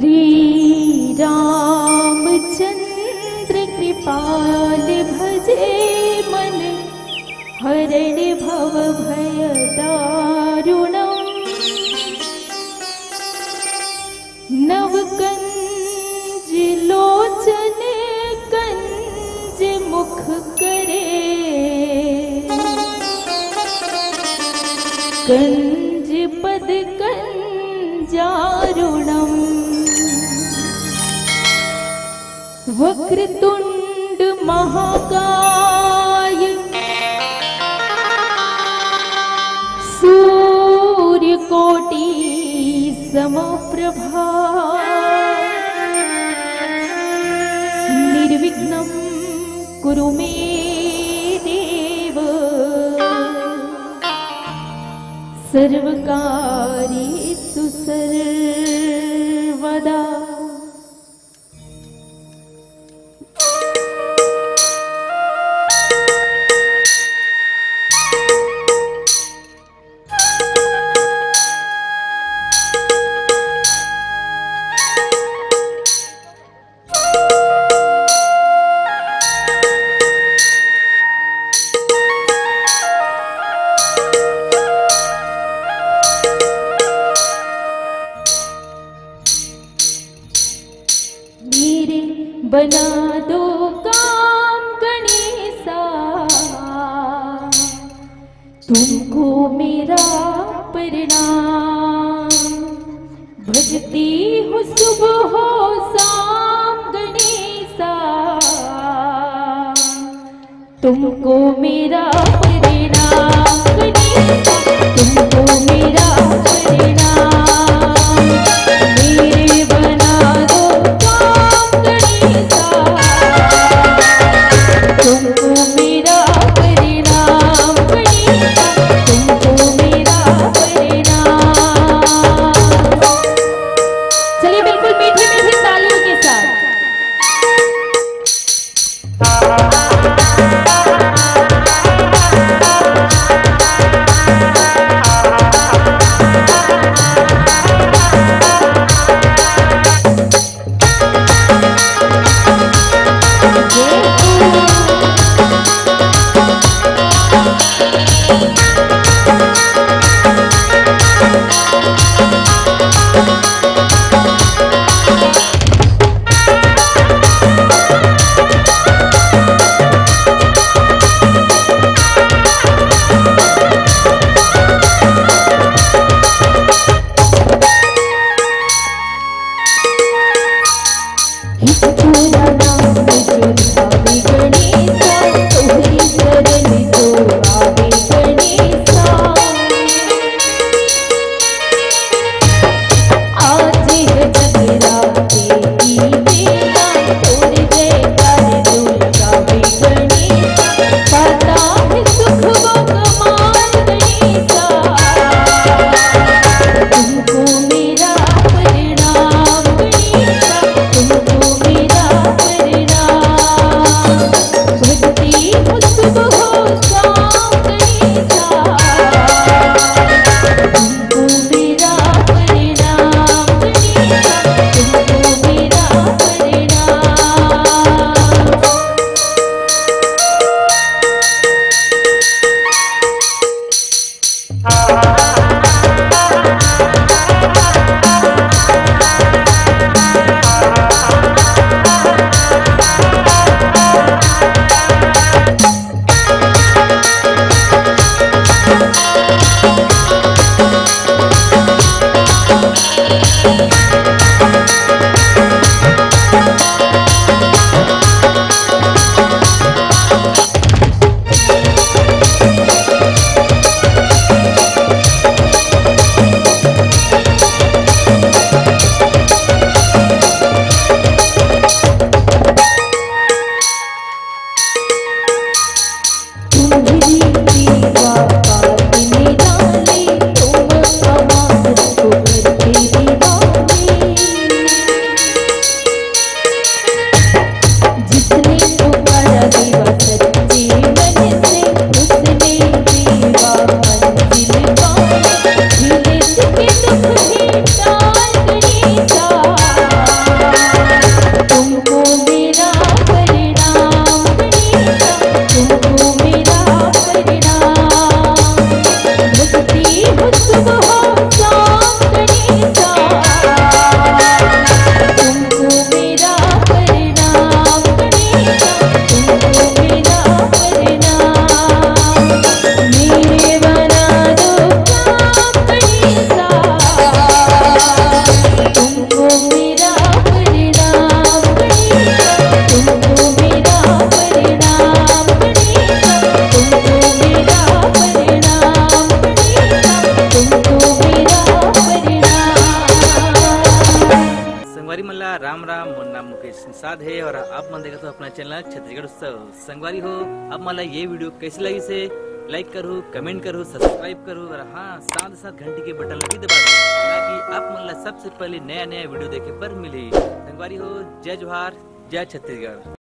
श्री रामचंद्र कृपाल भजे मन, हरण भव भय दारुणम्। नवकंज लोचन कंज मुख करे, कंज पद कंजारुणम्। वक्रतुंड महाकाय, सूर्यकोटि समप्रभा, निर्विघ्नं कुरु मे देव, सर्वकार्येषु सर्वदा। बना दो काम गणेशा, तुमको मेरा प्रणाम। भजती हूँ सुबह हो शाम गणेशा, तुमको मेरा प्रणाम गणेशा, तुमको मेरा प्रणाम। मेरे बना दो काम गणेशा, तुमको मेरा प्रणाम गणेशा, तुमको मेरा प्रणाम। चलिए बिल्कुल मीठी मीठी तालियों के साथ। छत्तीसगढ़ उत्सव। संगवारी हो, अब मला ये वीडियो कैसी लगी से लाइक करो, कमेंट करो, सब्सक्राइब करो और हाँ साथ साथ घंटी के बटन लगी दबा दो ताकि आप मला सबसे पहले नया वीडियो देखे पर मिले। संगवारी हो, जय जोहार, जय छत्तीसगढ़।